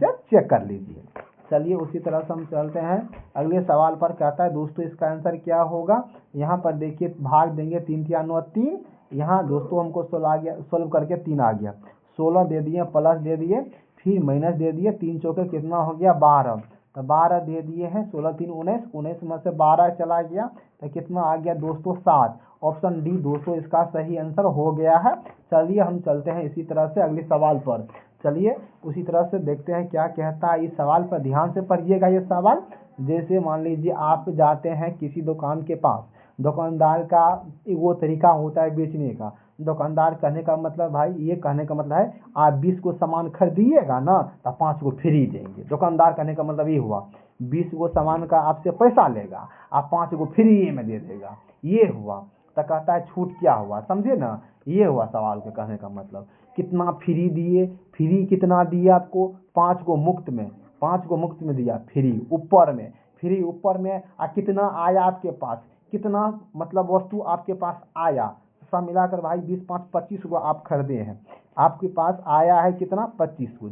चेक कर लीजिए। चलिए उसी तरह से हम चलते हैं अगले सवाल पर। कहता है दोस्तों इसका आंसर क्या होगा, यहाँ पर देखिए भाग देंगे 3 3 9 3, यहाँ दोस्तों हमको सोल्व करके 3 आ गया, 16 दे दिए प्लस दे दिए फिर माइनस दे दिए, 3 चौके कितना हो गया 12, तो 12 दे दिए हैं, 16 3 19, 19 में से 12 चला गया तो कितना आ गया दोस्तों 7। ऑप्शन डी दोस्तों इसका सही आंसर हो गया है। चलिए हम चलते हैं इसी तरह से अगले सवाल पर। चलिए उसी तरह से देखते हैं क्या कहता है इस सवाल पर, ध्यान से पढ़िएगा ये सवाल। जैसे मान लीजिए आप जाते हैं किसी दुकान के पास, दुकानदार का वो तरीका होता है बेचने का, दुकानदार कहने का मतलब भाई ये कहने का मतलब है आप 20 को सामान खरीदिएगा ना तो 5 को फ्री देंगे, दुकानदार कहने का मतलब ये हुआ 20 को सामान का आपसे पैसा लेगा, आप 5 को फ्री में दे देगा, ये हुआ। तो कहता है छूट क्या हुआ, समझे ना, ये हुआ सवाल के कहने का मतलब। कितना फ्री दिए, फ्री कितना दिए आपको 5 को मुफ्त में, 5 को मुफ्त में दिया फ्री ऊपर में, फ्री ऊपर में कितना आया आपके पास, कितना मतलब वस्तु आपके पास आया, सब मिलाकर भाई 20 5 25 को आप खरीदे हैं, आपके पास आया है कितना 25 को,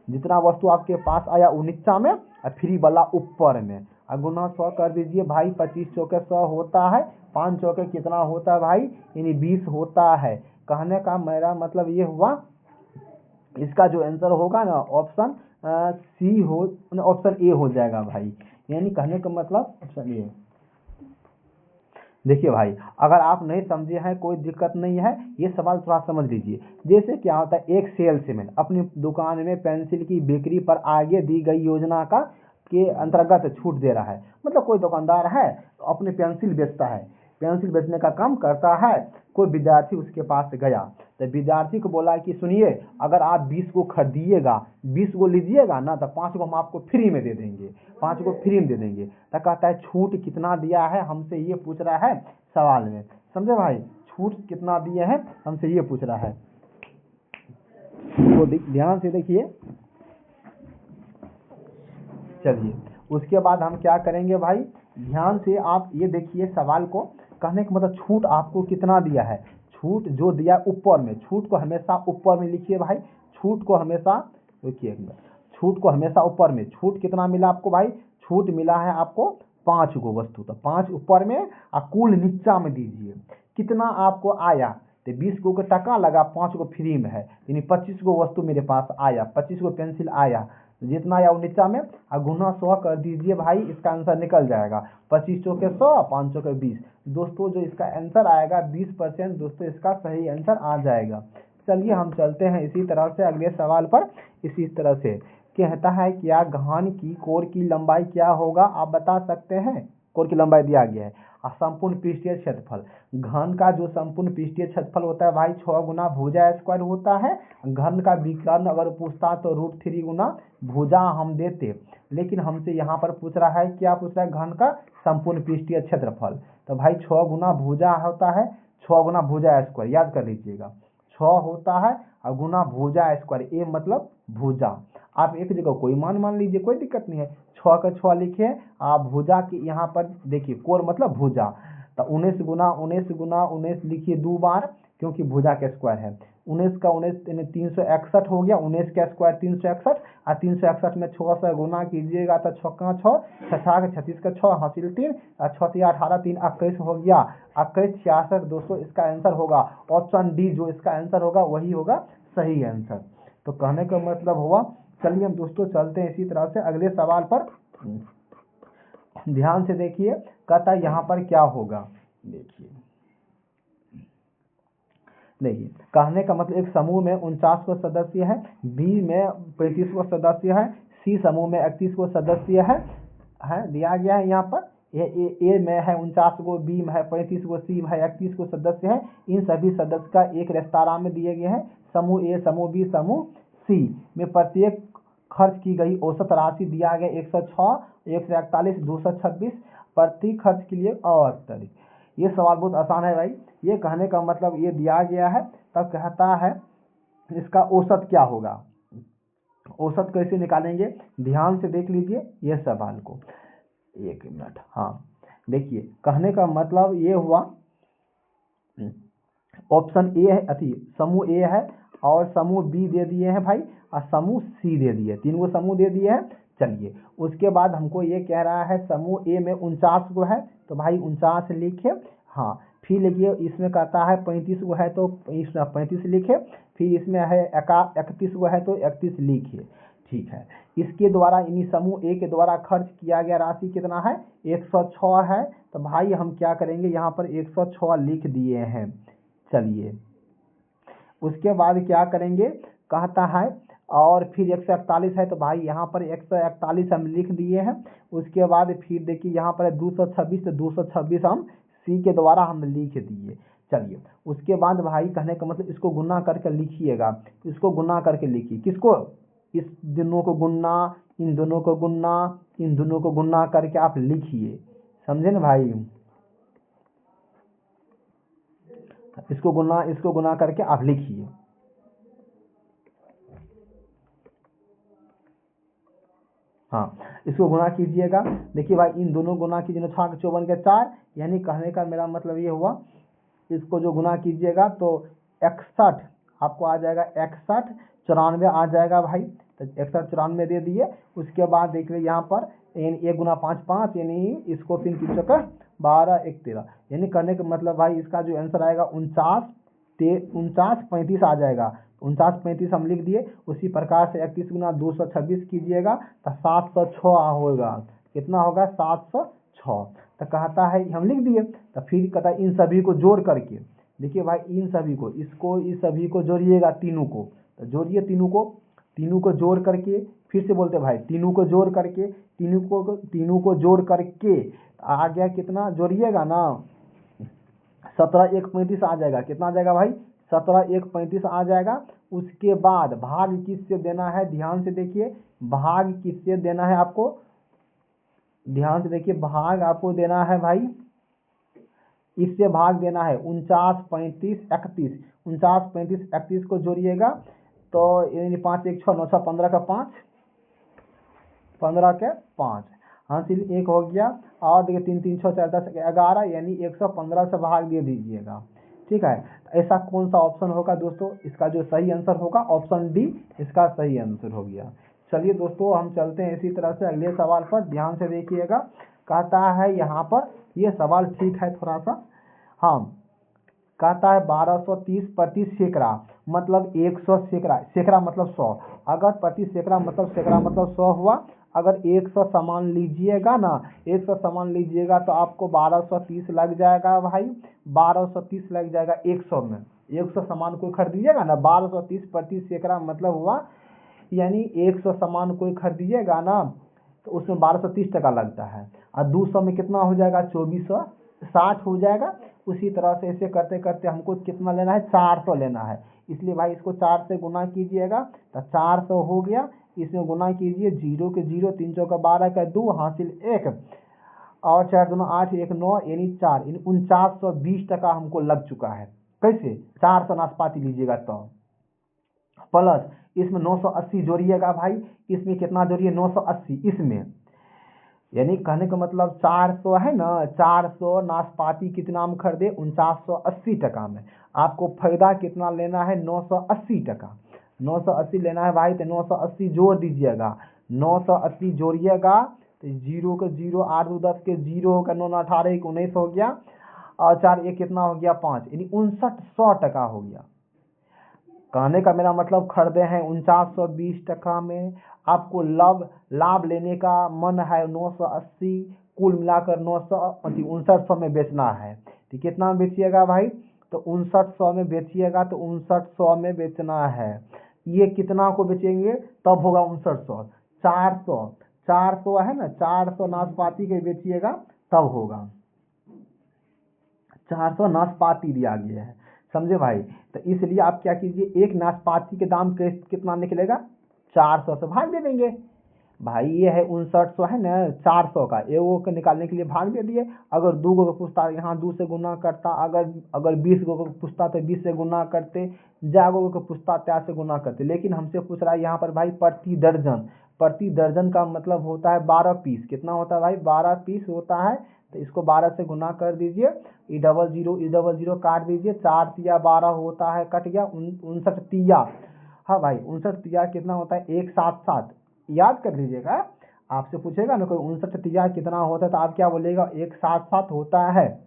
जितना वस्तु आपके पास आया वो नीचा में और फ्री वाला ऊपर में, गुना 100 कर दीजिए भाई, 25 चौके 100 होता है, 5 चौके कितना होता है भाई यानी 20 होता है। कहने का मेरा मतलब ये हुआ इसका जो आंसर होगा ना ऑप्शन सी हो, ऑप्शन ए हो जाएगा भाई, यानी कहने का मतलब ऑप्शन ए। देखिए भाई अगर आप नहीं समझे हैं कोई दिक्कत नहीं है, ये सवाल थोड़ा समझ लीजिए। जैसे क्या होता है एक सेल्समैन अपनी दुकान में पेंसिल की बिक्री पर आगे दी गई योजना के अंतर्गत छूट दे रहा है, मतलब कोई दुकानदार है तो अपने पेंसिल बेचता है, पेंसिल बेचने का काम करता है, कोई विद्यार्थी उसके पास गया तो विद्यार्थी को बोला कि सुनिए अगर आप 20 को खरीदिएगा, 20 को लीजिएगा ना तो 5 को हम आपको फ्री में दे देंगे, 5 को फ्री में दे देंगे। तो कहता है छूट कितना दिया है, हमसे ये पूछ रहा है सवाल में, समझे भाई, छूट कितना दिए हैं हमसे ये पूछ रहा है। तो ध्यान से देखिए। चलिए उसके बाद हम क्या करेंगे भाई, ध्यान से आप ये देखिए सवाल को, कहने का मतलब छूट आपको कितना दिया है, छूट जो दिया ऊपर में, छूट को हमेशा ऊपर में लिखिए भाई, छूट को हमेशा देखिए, छूट को हमेशा ऊपर में, छूट कितना मिला आपको भाई, छूट मिला है आपको 5 गो वस्तु, तो 5 ऊपर में और कुल नीचा में दीजिए। कितना आपको आया, तो 20 गो का टका लगा, 5 गो फ्री में है, यानी 25 गो वस्तु मेरे पास आया, 25 गो पेंसिल आया, जितना आया वो नीचा में और गुना 100 कर दीजिए भाई, इसका आंसर निकल जाएगा। 25 चौके 100, 5 चौके 20। दोस्तों जो इसका आंसर आएगा 20% दोस्तों इसका सही आंसर आ जाएगा। चलिए हम चलते हैं इसी तरह से अगले सवाल पर। इसी तरह से कहता है क्या घन की कोर की लंबाई क्या होगा, आप बता सकते हैं। कोर की लंबाई दिया गया है और संपूर्ण पृष्ठीय क्षेत्रफल, घन का जो संपूर्ण पृष्ठीय क्षेत्रफल होता है भाई 6 गुना भुजा स्क्वायर होता है। घन का विकर्ण अगर पूछता तो √3 गुना भुजा हम देते, लेकिन हमसे यहाँ पर पूछ रहा है, क्या पूछ रहा है, घन का संपूर्ण पृष्ठीय क्षेत्रफल। तो भाई 6 गुना भुजा होता है, 6 गुना भुजा स्क्वायर, याद कर लीजिएगा 6 होता है और गुना भुजा स्क्वायर, ए मतलब भुजा। आप एक जगह कोई मान लीजिए, कोई दिक्कत नहीं है। 6 का 6 लिखिए, आप भुजा की यहाँ पर देखिए, कोर मतलब भुजा, तो 19 गुना 19 लिखिए 2 बार, क्योंकि भुजा के स्क्वायर है। 19 का 19 यानी 361 हो गया, 19 का स्क्वायर 361, और 361 में 6 से गुना कीजिएगा तो 6 का 6, 6 36 का 6 हासिल 3, और 6 3 18 3 21 हो गया, 21 66 दोस्तों इसका आंसर होगा। ऑप्शन डी जो इसका आंसर होगा वही होगा सही आंसर। तो कहने का मतलब हुआ। चलिए हम दोस्तों चलते हैं इसी तरह से अगले सवाल पर। ध्यान से देखिए, कहता है यहाँ पर क्या होगा, देखिए कहने का मतलब एक समूह में 49 को सदस्य है, बी में 35 को सदस्य है, सी समूह में 31 को सदस्य है दिया गया है यहाँ पर। ए में है 49 गो, बी में है 35 गो, सी में है 31 को सदस्य है। इन सभी सदस्य का एक रेस्तारा में दिए गए हैं। समूह ए, समूह बी, समूह सी में प्रत्येक खर्च की गई औसत राशि दिया गया 106, 141, 226 प्रति खर्च के लिए और ये सवाल बहुत आसान है भाई। ये कहने का मतलब ये दिया गया है, तब कहता है इसका औसत क्या होगा। औसत कैसे निकालेंगे, ध्यान से देख लीजिए ये सवाल को, एक मिनट। हाँ देखिए, कहने का मतलब ये हुआ, ऑप्शन ए है, समूह ए है और समूह बी दे दिए हैं भाई, और समूह सी दे दिए, 3 गो समूह दे दिए हैं। चलिए उसके बाद हमको ये कह रहा है समूह ए में 49 गो है, तो भाई 49 लिखे। हाँ फिर लिखिए, इसमें कहता है 35 गो है तो इसमें 35 लिखे, फिर इसमें है 31 गो है तो 31 लिखिए। ठीक है, इसके द्वारा यानी समूह ए के द्वारा खर्च किया गया राशि कितना है, 106 है। तो भाई हम क्या करेंगे, यहाँ पर 106 लिख दिए हैं। चलिए उसके बाद क्या करेंगे, कहता है और फिर 141 है, तो भाई यहाँ पर 141 हम लिख दिए हैं। उसके बाद फिर देखिए यहाँ पर 226, तो 226 हम सी के द्वारा हम लिख दिए। चलिए उसके बाद भाई कहने का मतलब इसको गुना करके लिखिएगा, इसको गुना करके लिखिए, किसको, इस दोनों को गुना, इन दोनों को गुना, इन दोनों को गुना करके आप लिखिए, समझे ना भाई। इसको गुना करके आप लिखिए। हाँ इसको गुना कीजिएगा। देखिए भाई इन दोनों गुना कीजिए, 6 54 के 4, यानी कहने का मेरा मतलब ये हुआ, इसको जो गुना कीजिएगा तो 61 आपको आ जाएगा, 61 94 आ जाएगा भाई, तो 61 94 दे दिए। उसके बाद देख लीजिए यहाँ पर 1 गुना 5 5, यानी इसको फिर 3 चौका 12 1 13, यानी करने का मतलब भाई इसका जो आंसर आएगा 49 35 आ जाएगा। 49 35 हम लिख दिए। उसी प्रकार से 31 गुना 226 कीजिएगा तो 706 होगा। कितना होगा, 706। तो कहता है हम लिख दिए, तो फिर कहता है इन सभी को जोड़ करके, देखिए भाई इन सभी को, इसको इस सभी को जोड़िएगा, तीनों को, तो जोड़िए तीनों को जोड़ करके, फिर से बोलते भाई तीनों को जोड़ करके, तीनों को जोड़ करके आ गया, कितना जोड़िएगा ना, 17 1 35 आ जाएगा। कितना आ जाएगा भाई, 17 1 35 आ जाएगा। उसके बाद भाग किससे देना है, ध्यान से देखिए, भाग किससे देना है आपको, ध्यान से देखिए, भाग आपको देना है भाई, इससे भाग देना है 49 35 31, 49 35 31 को जोड़िएगा, तो यानी 5 1 6 9 6 15 का 5, 15 के 5 हासिल 1 हो गया। और देखिए 3 3 6 4 10 11, यानी 115 से भाग दे दीजिएगा। ठीक है, ऐसा कौन सा ऑप्शन होगा दोस्तों, इसका जो सही आंसर होगा ऑप्शन डी इसका सही आंसर हो गया। चलिए दोस्तों हम चलते हैं इसी तरह से अगले सवाल पर, ध्यान से देखिएगा। कहता है यहाँ पर ये सवाल ठीक है थोड़ा सा। हाँ, कहता है 1230 प्रति सैकड़ा मतलब 100 सैकड़ा, सैकड़ा मतलब 100, अगर प्रति सैकड़ा मतलब 100 हुआ। अगर 100 सामान लीजिएगा ना, 100 सामान लीजिएगा तो आपको 1230 लग जाएगा भाई, 1230 लग जाएगा 100 में। 100 सामान कोई खरीदिएगा ना, 1230 प्रति सैकड़ा मतलब हुआ, यानी 100 सामान कोई खरीदिएगा ना तो उसमें 1230 टका लगता है। और 200 में कितना हो जाएगा, 2460 हो जाएगा। उसी तरह से ऐसे करते करते हमको कितना लेना है, 400 लेना है। इसलिए भाई इसको 4 से गुना कीजिएगा तो 400 हो गया। इसमें गुना कीजिए, 0 के 0, 3 चौका 12 का 2 हासिल 1 और 4 दूना 8 1 9 यानी 4, 4920 टका हमको लग चुका है। कैसे, 400 नाशपाती लीजिएगा तो प्लस इसमें 980 जोड़िएगा भाई, इसमें कितना जोड़िए 980 इसमें, यानी कहने का मतलब 400 है ना, 400 नाशपाती कितना हम खरीदे, 4980 टका में। आपको फायदा कितना लेना है, 980 टका, 980 लेना है भाई। तो 980 जोड़ दीजिएगा, 980 जोड़िएगा तो 0 के 0, 8 2 10 के 0 होगा, 9 18 1 19 हो गया और 4 1 कितना हो गया 5, यानी 5900 टका हो गया। कहने का मेरा मतलब खरीदे हैं 4920 टका में, आपको लाभ लेने का मन है 980, कुल मिलाकर 5900 में बेचना है। तो कितना में बेचिएगा भाई, तो 5900 में बेचिएगा, तो 5900 में बेचना है। ये कितना को बेचेंगे तब होगा 5900, 400 है ना, 400 नाशपाती के बेचिएगा तब होगा, 400 नाशपाती दिया गया है, समझे भाई। तो इसलिए आप क्या कीजिए, एक नाशपाती के दाम कितना निकलेगा, 400 से भाग दे देंगे भाई। ये है 5900 है ना, 400 का एगो के निकालने के लिए भाग दे दिए। अगर 2 गो का पूछता यहाँ 2 से गुना करता, अगर 20 गो का पूछता तो 20 से गुना करते, जागो का पूछता 4 से गुना करते। लेकिन हमसे पूछ रहा है यहाँ पर भाई प्रति दर्जन, प्रति दर्जन का मतलब होता है 12 पीस। कितना होता है भाई, 12 पीस होता है। तो इसको 12 से गुना कर दीजिए, ई डबल जीरो काट दीजिए, 4 तिया 12 होता है, कट गया 59 तिया। हाँ भाई 59 तिया कितना होता है, 177, याद कर लीजिएगा। आपसे पूछेगा ना कोई 59 तिया कितना होता है तो आप क्या बोलेगा, 177 होता है।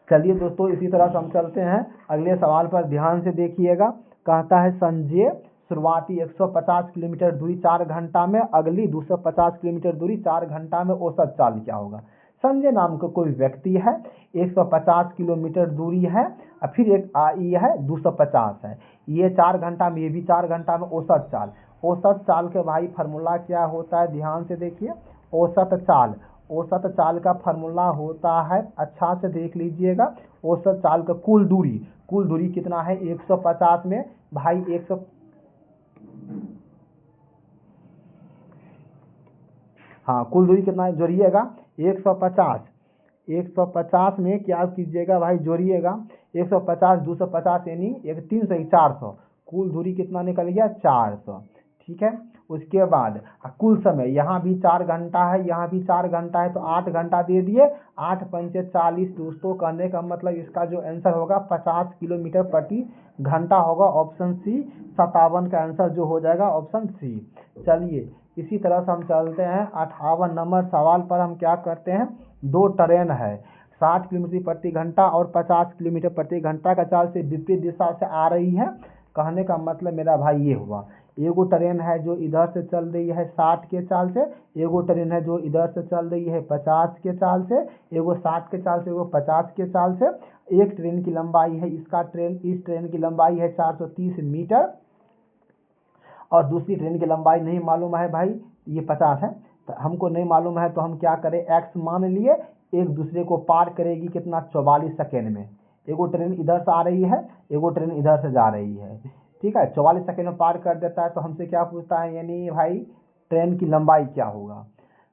चलिए दोस्तों, इसी तरह से हम चलते हैं अगले सवाल पर, ध्यान से देखिएगा। कहता है संजय शुरुआती 150 किलोमीटर दूरी 4 घंटा में, अगली 250 किलोमीटर दूरी 4 घंटा में औसत चाल क्या होगा। संजय नाम का कोई व्यक्ति है, 150 किलोमीटर दूरी है और फिर एक ये है 250 है, ये 4 घंटा में, ये भी 4 घंटा में औसत चाल। औसत चाल के भाई फार्मूला क्या होता है, ध्यान से देखिए। औसत चाल का फार्मूला होता है, अच्छा से देख लीजिएगा। औसत चाल का कुल दूरी कितना है 150 में भाई, 100 हाँ कुल दूरी कितना है जोड़िएगा, 150 में क्या कीजिएगा भाई, जोड़िएगा 150 250 यानी 300 400, कुल दूरी कितना निकल गया 400। ठीक है, उसके बाद कुल समय, यहाँ भी 4 घंटा है, यहाँ भी 4 घंटा है, तो 8 घंटा दे दिए, 8 पंचे 40। दोस्तों कहने का मतलब इसका जो आंसर होगा 50 किलोमीटर प्रति घंटा होगा, ऑप्शन सी। 57 का आंसर जो हो जाएगा ऑप्शन सी। चलिए इसी तरह से हम चलते हैं 58 नंबर सवाल पर। हम क्या करते हैं, 2 ट्रेन है 60 किलोमीटर प्रति घंटा और 50 किलोमीटर प्रति घंटा का चाल से विपरीत दिशा से आ रही है। कहने का मतलब मेरा भाई ये हुआ, एगो ट्रेन है जो इधर से चल रही है 60 के चाल से, एगो ट्रेन है जो इधर से चल रही है 50 के चाल से, एगो 60 के चाल से, एगो 50 के चाल से। एक ट्रेन की लंबाई है, इस ट्रेन की लंबाई है 430 मीटर और दूसरी ट्रेन की लंबाई नहीं मालूम है भाई, ये 50 है। तो हमको नहीं मालूम है तो हम क्या करें, एक्स मान लिए, एक दूसरे को पार करेगी कितना 44 सेकेंड में। एगो ट्रेन इधर से आ रही है, एगो ट्रेन इधर से जा रही है, ठीक है, 44 सेकेंड में पार कर देता है। तो हमसे क्या पूछता है, यानी भाई ट्रेन की लंबाई क्या होगा।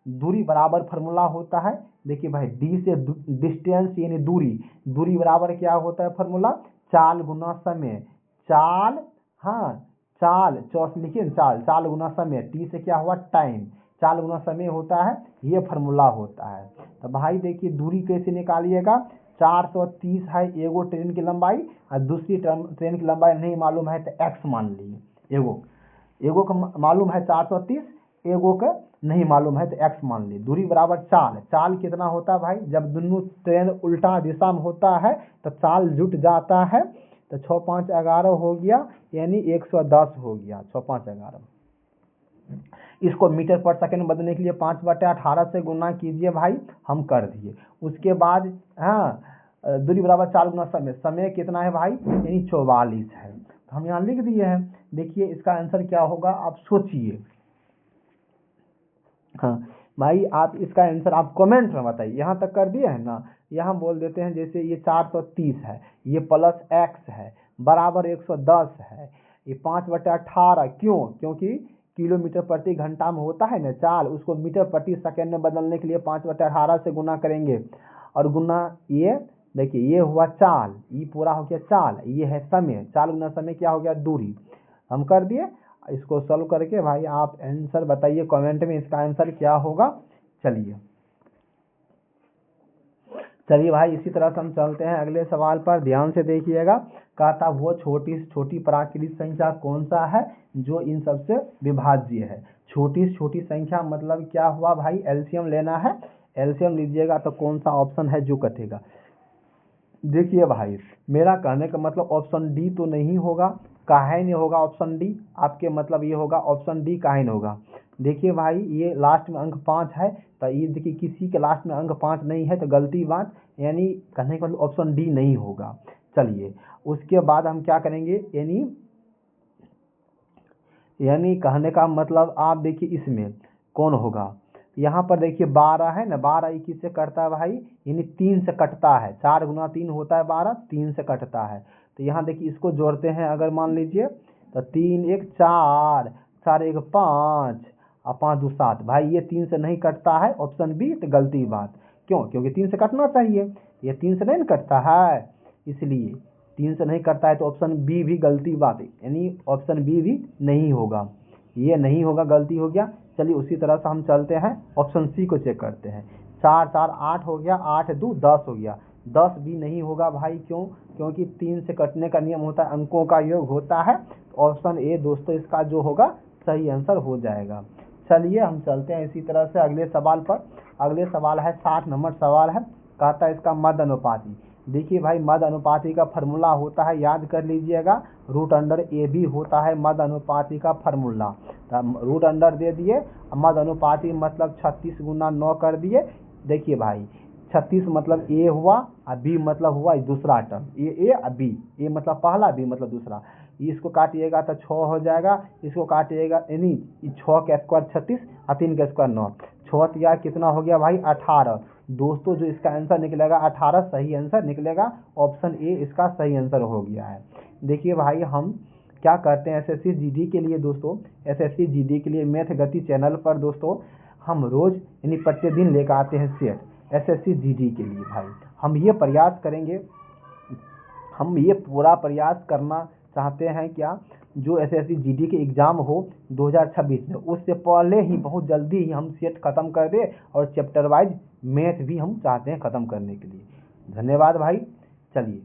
दूरी बराबर फार्मूला होता है, देखिए भाई डी से डिस्टेंस यानी दूरी बराबर क्या होता है फार्मूला, चाल गुना समय। चाल, हाँ चाल चौस लिखिए, चाल गुना समय, टी से क्या हुआ टाइम, चाल गुना समय होता है, ये फार्मूला होता है। तो भाई देखिए दूरी कैसे निकालिएगा, 430 है एगो ट्रेन की लंबाई और दूसरी ट्रेन की लंबाई नहीं मालूम है तो एक्स मान लीजिए। एगो का मालूम है 430, एगो के नहीं मालूम है तो x मान ली। दूरी बराबर चाल, चाल कितना होता है भाई, जब दोनों ट्रेन उल्टा दिशा में होता है तो चाल जुट जाता है, तो 6 5 11 हो गया, यानी 110 हो गया 6 5 11। इसको मीटर पर सेकंड में बदलने के लिए 5/18 से गुना कीजिए भाई, हम कर दिए। उसके बाद दूरी बराबर चाल गुना समय, समय कितना है भाई, यानी 44 है, तो हम यहाँ लिख दिए हैं। देखिए इसका आंसर क्या होगा, आप सोचिए। भाई आप इसका आंसर आप कमेंट में बताइए। यहाँ तक कर दिए है ना, यहाँ बोल देते हैं जैसे ये 430 है, ये प्लस x है बराबर 110 है, ये 5/18 क्यों, क्योंकि किलोमीटर प्रति घंटा में होता है ना चाल, उसको मीटर प्रति सेकंड में बदलने के लिए 5/18 से गुना करेंगे, और गुना ये देखिए ये हुआ चाल, ये पूरा हो गया चाल, ये है समय, चाल गुना समय क्या हो गया, दूरी। हम कर दिए। इसको सॉल्व करके भाई आप आंसर बताइए कमेंट में, इसका आंसर क्या होगा। चलिए भाई इसी तरह से हम चलते हैं अगले सवाल पर, ध्यान से देखिएगा। कहा था वो छोटी से छोटी प्राकृतिक संख्या कौन सा है जो इन सबसे विभाज्य है। छोटी से छोटी संख्या मतलब क्या हुआ भाई, एलसीएम लेना है, एलसीएम लीजिएगा तो कौन सा ऑप्शन है जो कटेगा। देखिए भाई मेरा कहने का मतलब ऑप्शन डी तो नहीं होगा, काहे नहीं होगा ऑप्शन डी, आपके मतलब ये होगा ऑप्शन डी काहे नहीं होगा। देखिए भाई ये लास्ट में अंक 5 है, तो ये देखिए किसी के लास्ट में अंक 5 नहीं है तो गलती बात, यानी कहने का मतलब ऑप्शन डी नहीं होगा। चलिए उसके बाद हम क्या करेंगे, यानी कहने का मतलब आप देखिए इसमें कौन होगा, यहाँ पर देखिए 12 है ना, 12 21 से कटता है भाई, यानी 3 से कटता है, 4 गुना 3 होता है 12, 3 से कटता है। तो यहाँ देखिए इसको जोड़ते हैं अगर मान लीजिए तो 3 1 4, 4 1 5 और 5 2 7, भाई ये 3 से नहीं कटता है, ऑप्शन बी तो गलती बात। क्यों, क्योंकि 3 से कटना चाहिए, ये 3 से नहीं कटता है, इसलिए 3 से नहीं कटता है तो ऑप्शन बी भी गलती बात है, यानी ऑप्शन बी भी नहीं होगा, ये नहीं होगा, गलती हो गया। चलिए उसी तरह से हम चलते हैं ऑप्शन सी को चेक करते हैं। 4 4 8 हो गया, 8 2 10 हो गया, 10 भी नहीं होगा भाई, क्यों, क्योंकि 3 से कटने का नियम होता है, अंकों का योग होता है। ऑप्शन ए दोस्तों इसका जो होगा सही आंसर हो जाएगा। चलिए हम चलते हैं इसी तरह से अगले सवाल पर। अगले सवाल है 60 नंबर सवाल है, कहता है इसका मध्य अनुपाती। देखिए भाई मध्य अनुपाती का फार्मूला होता है, याद कर लीजिएगा, रूट अंडर ए भी होता है मध्य अनुपाती का फार्मूला। रूट अंडर दे दिए, मध्य अनुपाती मतलब 36 गुना 9 कर दिए। देखिए भाई 36 मतलब ए हुआ और बी मतलब हुआ दूसरा टर्म, ए और बी, ए मतलब पहला, बी मतलब दूसरा। इसको काटिएगा तो 6 हो जाएगा, इसको काटिएगा यानी 6 का स्क्वायर 36 और 3 का स्क्वायर 9, 6 या कितना हो गया भाई 18। दोस्तों जो इसका आंसर निकलेगा 18 सही आंसर निकलेगा, ऑप्शन ए इसका सही आंसर हो गया है। देखिए भाई हम क्या करते हैं एसएससी जीडी के लिए दोस्तों, एसएससी जीडी के लिए मैथ गति चैनल पर दोस्तों हम रोज यानी प्रतिदिन लेकर आते हैं सेट एसएससी जीडी के लिए। भाई हम ये प्रयास करेंगे, हम ये पूरा प्रयास करना चाहते हैं क्या, जो एसएससी जीडी के एग्ज़ाम हो 2026 में, उससे पहले ही बहुत जल्दी ही हम सेट ख़त्म कर दें, और चैप्टर वाइज मैथ भी हम चाहते हैं ख़त्म करने के लिए। धन्यवाद भाई। चलिए।